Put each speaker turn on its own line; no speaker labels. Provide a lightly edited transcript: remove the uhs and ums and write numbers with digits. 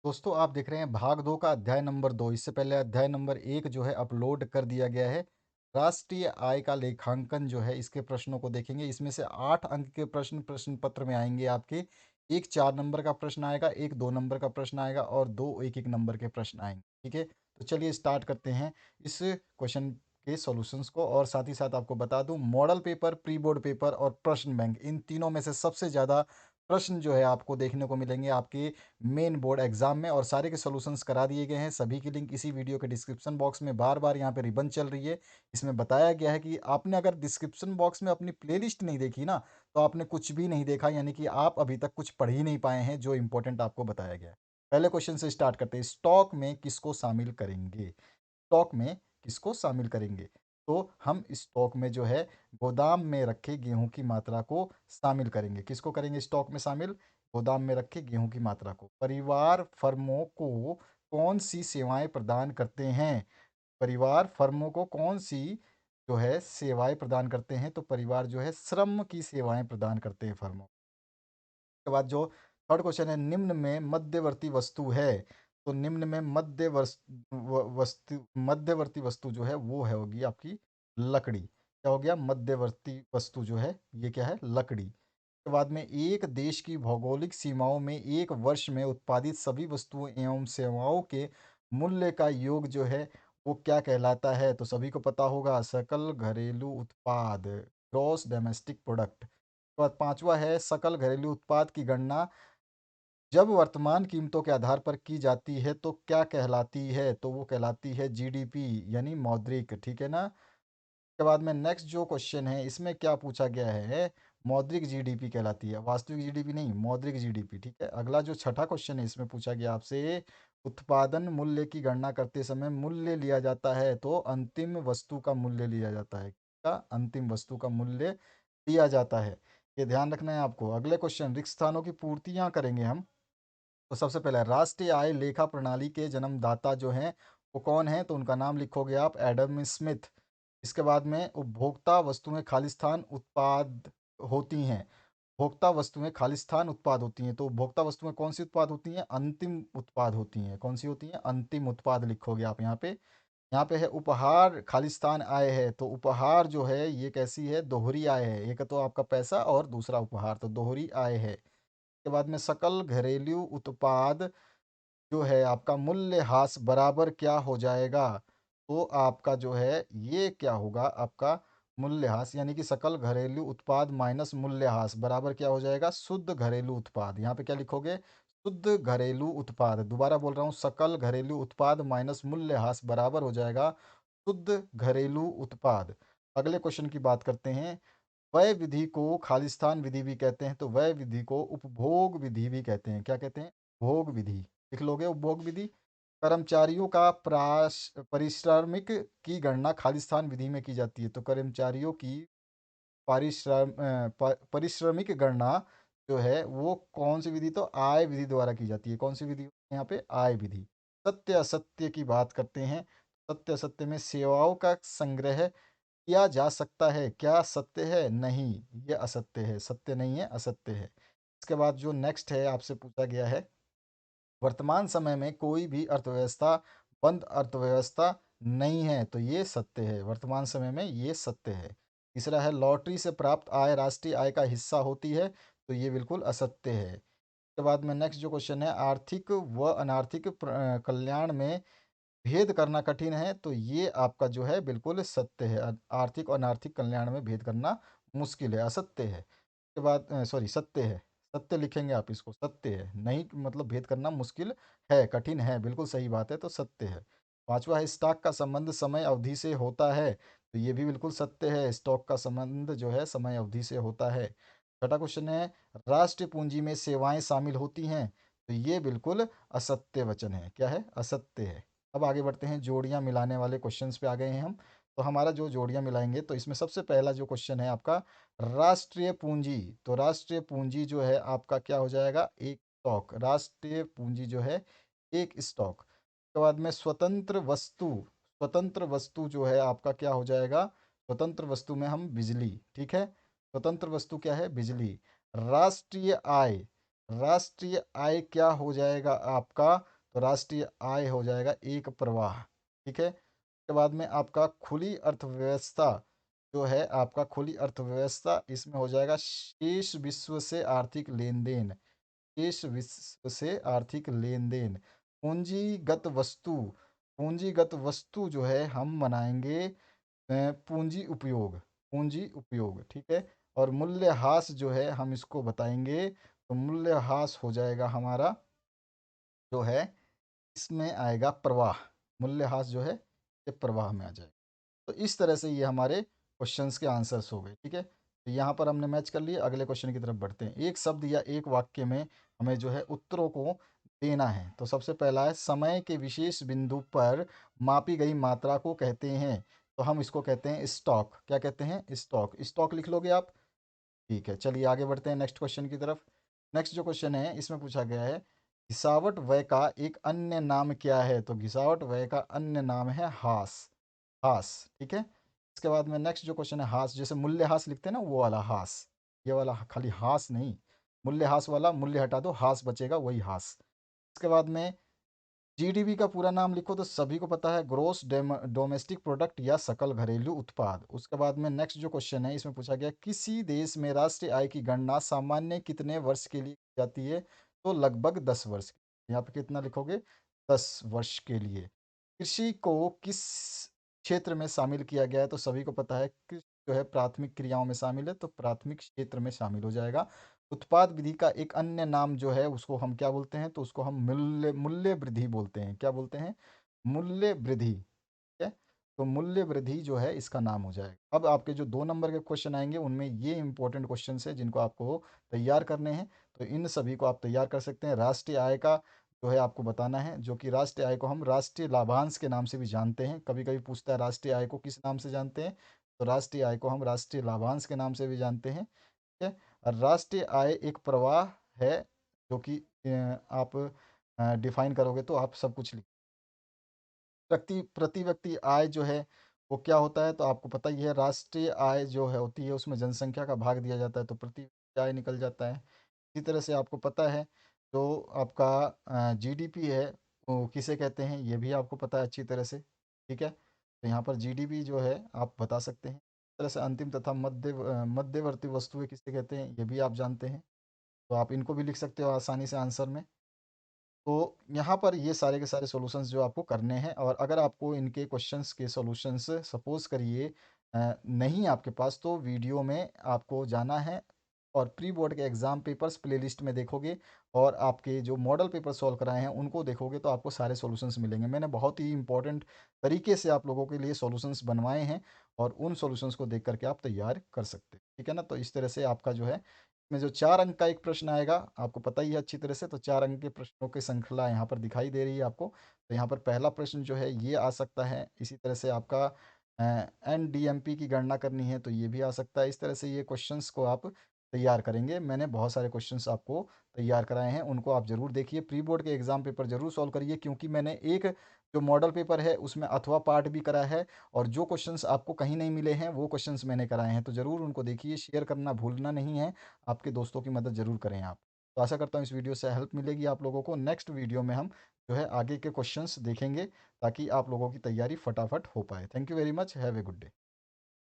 दोस्तों आप देख रहे हैं भाग 2 का अध्याय नंबर 2। इससे पहले अध्याय नंबर 1 जो है अपलोड कर दिया गया है। राष्ट्रीय आय का लेखांकन जो है इसके प्रश्नों को देखेंगे। इसमें से 8 अंक के प्रश्न प्रश्न पत्र में आएंगे आपके। एक 4 नंबर का प्रश्न आएगा, एक 2 नंबर का प्रश्न आएगा और 2 1-1 नंबर के प्रश्न आएंगे। ठीक है? तो चलिए स्टार्ट करते हैं इस क्वेश्चन के सॉल्यूशंस को। और साथ ही साथ आपको बता दूं, model paper, pre board paper और प्रश्न बैंक, इन तीनों में से सबसे ज़्यादा प्रश्न जो है आपको देखने को मिलेंगे आपके मेन बोर्ड एग्जाम में। और सारे के सॉल्यूशंस करा दिए गए हैं। सभी की लिंक इसी वीडियो के डिस्क्रिप्शन बॉक्स में बार बार यहाँ पे रिबन चल रही है। इसमें बताया गया है कि आपने अगर डिस्क्रिप्शन बॉक्स में अपनी प्लेलिस्ट नहीं देखी ना, तो आपने कुछ भी नहीं देखा, यानी कि आप अभी तक कुछ पढ़ ही नहीं पाए हैं जो इंपॉर्टेंट आपको बताया गया है। पहले क्वेश्चन से स्टार्ट करते हैं। स्टॉक में किसको शामिल करेंगे? स्टॉक में किसको शामिल करेंगे? तो हम स्टॉक में जो है गोदाम में रखे गेहूं की मात्रा को शामिल करेंगे। किसको करेंगे स्टॉक में शामिल? गोदाम में रखे गेहूं की मात्रा को। परिवार फर्मों को कौन सी सेवाएं प्रदान करते हैं? परिवार फर्मों को कौन सी जो है सेवाएं प्रदान करते हैं? तो परिवार जो है श्रम की सेवाएं प्रदान करते हैं फर्मों। के बाद जो थर्ड क्वेश्चन है, निम्न में मध्यवर्ती वस्तु है। तो निम्न में मध्यवर्ती वस्तु जो है वो है होगी आपकी लकड़ी। क्या हो गया? मध्यवर्ती वस्तु जो है ये क्या है? लकड़ी। के बाद में एक देश की भौगोलिक सीमाओं में एक वर्ष में उत्पादित सभी वस्तुओं एवं सेवाओं के मूल्य का योग जो है वो क्या कहलाता है? तो सभी को पता होगा, सकल घरेलू उत्पाद, ग्रॉस डोमेस्टिक प्रोडक्ट। तो पांचवा है, सकल घरेलू उत्पाद की गणना जब वर्तमान कीमतों के आधार पर की जाती है तो क्या कहलाती है? तो वो कहलाती है जीडीपी, यानी मौद्रिक। ठीक है ना? के बाद में नेक्स्ट जो क्वेश्चन है इसमें क्या पूछा गया है? मौद्रिक जीडीपी कहलाती है, वास्तविक जीडीपी नहीं, मौद्रिक जीडीपी। ठीक है? अगला जो छठा क्वेश्चन है इसमें पूछा गया आपसे, उत्पादन मूल्य की गणना करते समय मूल्य लिया जाता है तो अंतिम वस्तु का मूल्य लिया जाता है। का अंतिम वस्तु का मूल्य लिया जाता है। ये ध्यान रखना है आपको। अगले क्वेश्चन, रिक्त स्थानों की पूर्तियां करेंगे हम। तो सबसे पहले राष्ट्रीय आय लेखा प्रणाली के जन्मदाता जो हैं वो कौन है? तो उनका नाम लिखोगे आप, एडम स्मिथ। इसके बाद में उपभोक्ता वस्तुएं खालिस्तान उत्पाद होती हैं। उपभोक्ता वस्तुएं खालिस्तान उत्पाद होती हैं। तो उपभोक्ता वस्तुएं कौन सी उत्पाद होती हैं? अंतिम उत्पाद होती हैं। कौन सी होती हैं? अंतिम उत्पाद लिखोगे आप यहाँ पे। यहाँ पे है उपहार खालिस्तान आय है। तो उपहार जो है ये कैसी है? दोहरी आय है। एक तो आपका पैसा और दूसरा उपहार, तो दोहरी आय है। के बाद में सकल घरेलू उत्पाद जो है आपका मूल्यह्रास बराबर क्या हो जाएगा? तो आपका जो है ये क्या होगा? आपका मूल्यह्रास, यानी कि सकल घरेलू उत्पाद माइनस मूल्यह्रास बराबर क्या हो जाएगा? शुद्ध घरेलू उत्पाद। यहाँ पे क्या लिखोगे? शुद्ध घरेलू उत्पाद। दोबारा बोल रहा हूँ, सकल घरेलू उत्पाद माइनस मूल्यह्रास बराबर हो जाएगा शुद्ध घरेलू उत्पाद। अगले क्वेश्चन की बात करते हैं। वह विधि को खालिस्तान विधि भी कहते हैं, तो वह विधि को उपभोग विधि भी कहते हैं। क्या कहते हैं? भोग विधि। लिख लोगे उपभोग विधि। कर्मचारियों का पारिश्रमिक की गणना खालिस्तान विधि में की जाती है। तो कर्मचारियों की पारिश्रमिक गणना जो है वो कौन सी विधि? तो आय विधि द्वारा की जाती है। कौन सी विधि? यहाँ पे आय विधि। सत्य असत्य की बात करते हैं। सत्य असत्य में सेवाओं का संग्रह किया जा सकता है। क्या सत्य है? नहीं, ये असत्य है। सत्य नहीं है, असत्य है। इसके बाद जो नेक्स्ट है आपसे पूछा गया है, वर्तमान समय में कोई भी अर्थव्यवस्था बंद अर्थव्यवस्था नहीं है। तो ये सत्य है। वर्तमान समय में ये सत्य है। तीसरा है, लॉटरी से प्राप्त आय राष्ट्रीय आय का हिस्सा होती है। तो ये बिल्कुल असत्य है। इसके बाद में नेक्स्ट जो क्वेश्चन है, आर्थिक व अनार्थिक कल्याण में भेद करना कठिन है। तो ये आपका जो है बिल्कुल सत्य है। आर्थिक और अनार्थिक कल्याण में भेद करना मुश्किल है, असत्य है। उसके बाद सॉरी, सत्य है। सत्य लिखेंगे आप इसको, सत्य है। नहीं मतलब भेद करना मुश्किल है, कठिन है, बिल्कुल सही बात है, तो सत्य है। पांचवा है, स्टॉक का संबंध समय अवधि से होता है। तो ये भी बिल्कुल सत्य है। स्टॉक का संबंध जो है समय अवधि से होता है। छठा क्वेश्चन है, राष्ट्रीय पूंजी में सेवाएं शामिल होती हैं। तो ये बिल्कुल असत्य वचन है। क्या है? असत्य है। अब आगे बढ़ते हैं, जोड़ियां मिलाने वाले क्वेश्चंस पे आ गए हैं हम। तो हमारा जो जोड़ियां मिलाएंगे, तो इसमें सबसे पहला जो क्वेश्चन है आपका, राष्ट्रीय पूंजी। तो राष्ट्रीय पूंजी जो है आपका क्या हो जाएगा? एक स्टॉक। राष्ट्रीय पूंजी जो है एक स्टॉक। उसके बाद में स्वतंत्र वस्तु। स्वतंत्र वस्तु जो है आपका क्या हो जाएगा? स्वतंत्र वस्तु में हम बिजली। ठीक है? स्वतंत्र वस्तु क्या है? बिजली। राष्ट्रीय आय। राष्ट्रीय आय क्या हो जाएगा आपका? तो राष्ट्रीय आय हो जाएगा एक प्रवाह। ठीक है, उसके बाद में आपका खुली अर्थव्यवस्था जो है, आपका खुली अर्थव्यवस्था इसमें हो जाएगा शेष विश्व से आर्थिक लेन देन। शेष विश्व से आर्थिक लेन देन। पूंजीगत वस्तु, पूंजीगत वस्तु जो है हम बनाएंगे पूंजी उपयोग, पूंजी उपयोग। ठीक है, और मूल्यह्रास जो है हम इसको बताएंगे, तो मूल्यह्रास हो जाएगा हमारा जो है, इसमें आएगा प्रवाह। मूल्यह्रास जो है ये प्रवाह में आ जाएगा। तो इस तरह से ये हमारे क्वेश्चंस के आंसर्स हो गए। ठीक है, तो यहाँ पर हमने मैच कर लिए। अगले क्वेश्चन की तरफ बढ़ते हैं। एक शब्द या एक वाक्य में हमें जो है उत्तरों को देना है। तो सबसे पहला है, समय के विशेष बिंदु पर मापी गई मात्रा को कहते हैं। तो हम इसको कहते हैं स्टॉक। क्या कहते हैं? स्टॉक। स्टॉक लिख लोगे आप। ठीक है, चलिए आगे बढ़ते हैं नेक्स्ट क्वेश्चन की तरफ। नेक्स्ट जो क्वेश्चन है इसमें पूछा गया है, घिसावट व्यय का एक अन्य नाम क्या है? तो घिसावट व्यय का अन्य नाम है हास। हास। ठीक है, इसके बाद में नेक्स्ट जो क्वेश्चन है, हास जैसे मूल्यह्रास लिखते हैं ना, वो वाला हास। ये वाला खाली हास नहीं, मूल्यह्रास वाला, मूल्य हटा दो, हास बचेगा, वही हास। इसके बाद में जीडीपी का पूरा नाम लिखो, तो सभी को पता है, ग्रोस डोमेस्टिक प्रोडक्ट या सकल घरेलू उत्पाद। उसके बाद में नेक्स्ट जो क्वेश्चन है इसमें पूछा गया, किसी देश में राष्ट्रीय आय की गणना सामान्य कितने वर्ष के लिए की जाती है? तो लगभग 10 वर्ष। यहाँ पे कितना लिखोगे? 10 वर्ष के लिए। कृषि को किस क्षेत्र में शामिल किया गया है? तो सभी को पता है, कृषि जो है प्राथमिक क्रियाओं में शामिल है, तो प्राथमिक क्षेत्र में शामिल हो जाएगा। उत्पाद विधि का एक अन्य नाम जो है उसको हम क्या बोलते हैं? तो उसको हम मूल्य मूल्य वृद्धि बोलते हैं। क्या बोलते हैं? मूल्य वृद्धि। ठीक है, तो मूल्य वृद्धि जो है इसका नाम हो जाएगा। अब आपके जो 2 नंबर के क्वेश्चन आएंगे उनमें ये इंपॉर्टेंट क्वेश्चन है जिनको आपको तैयार करने हैं। तो इन सभी को आप तैयार कर सकते हैं। राष्ट्रीय आय का जो है आपको बताना है, जो कि राष्ट्रीय आय को हम राष्ट्रीय लाभांश के नाम से भी जानते हैं। कभी कभी पूछता है राष्ट्रीय आय को किस नाम से जानते हैं? तो राष्ट्रीय आय को हम राष्ट्रीय लाभांश के नाम से भी जानते हैं। ठीक है, और राष्ट्रीय आय एक प्रवाह है जो कि आप डिफाइन करोगे तो आप सब कुछ लिख। प्रति प्रति व्यक्ति आय जो है वो क्या होता है? तो आपको पता ही है, राष्ट्रीय आय जो है होती है उसमें जनसंख्या का भाग दिया जाता है, तो प्रति व्यक्ति आय निकल जाता है। इसी तरह से आपको पता है, जो आपका जीडीपी है वो किसे कहते हैं, ये भी आपको पता है अच्छी तरह से। ठीक है, तो यहाँ पर जीडीपी जो है आप बता सकते हैं। इस तरह से अंतिम तथा मध्यवर्ती वस्तुएं किसे कहते हैं, ये भी आप जानते हैं। तो आप इनको भी लिख सकते हो आसानी से आंसर में। तो यहाँ पर ये सारे के सारे सॉल्यूशंस जो आपको करने हैं, और अगर आपको इनके क्वेश्चंस के सॉल्यूशंस सपोज करिए नहीं आपके पास, तो वीडियो में आपको जाना है और प्री बोर्ड के एग्ज़ाम पेपर्स प्लेलिस्ट में देखोगे, और आपके जो मॉडल पेपर सॉल्व कराए हैं उनको देखोगे, तो आपको सारे सॉल्यूशंस मिलेंगे। मैंने बहुत ही इंपॉर्टेंट तरीके से आप लोगों के लिए सॉल्यूशंस बनवाए हैं, और उन सॉल्यूशंस को देख करके आप तैयार कर सकते हैं। ठीक है ना, तो इस तरह से आपका जो है, में जो 4 अंक का एक प्रश्न आएगा, आपको पता ही है अच्छी तरह से, तो 4 अंक के प्रश्नों की श्रृंखला यहाँ पर दिखाई दे रही है आपको। तो यहाँ पर पहला प्रश्न जो है ये आ सकता है। इसी तरह से आपका एनडीएमपी की गणना करनी है, तो ये भी आ सकता है। इस तरह से ये क्वेश्चंस को आप तैयार करेंगे। मैंने बहुत सारे क्वेश्चंस आपको तैयार कराए हैं, उनको आप ज़रूर देखिए। प्री बोर्ड के एग्ज़ाम पेपर ज़रूर सॉल्व करिए, क्योंकि मैंने एक जो मॉडल पेपर है उसमें अथवा पार्ट भी करा है, और जो क्वेश्चंस आपको कहीं नहीं मिले हैं वो क्वेश्चंस मैंने कराए हैं। तो ज़रूर उनको देखिए, शेयर करना भूलना नहीं है। आपके दोस्तों की मदद ज़रूर करें आप। तो आशा करता हूँ इस वीडियो से हेल्प मिलेगी आप लोगों को। नेक्स्ट वीडियो में हम जो है आगे के क्वेश्चंस देखेंगे, ताकि आप लोगों की तैयारी फटाफट हो पाए। Thank you very much, have a good day.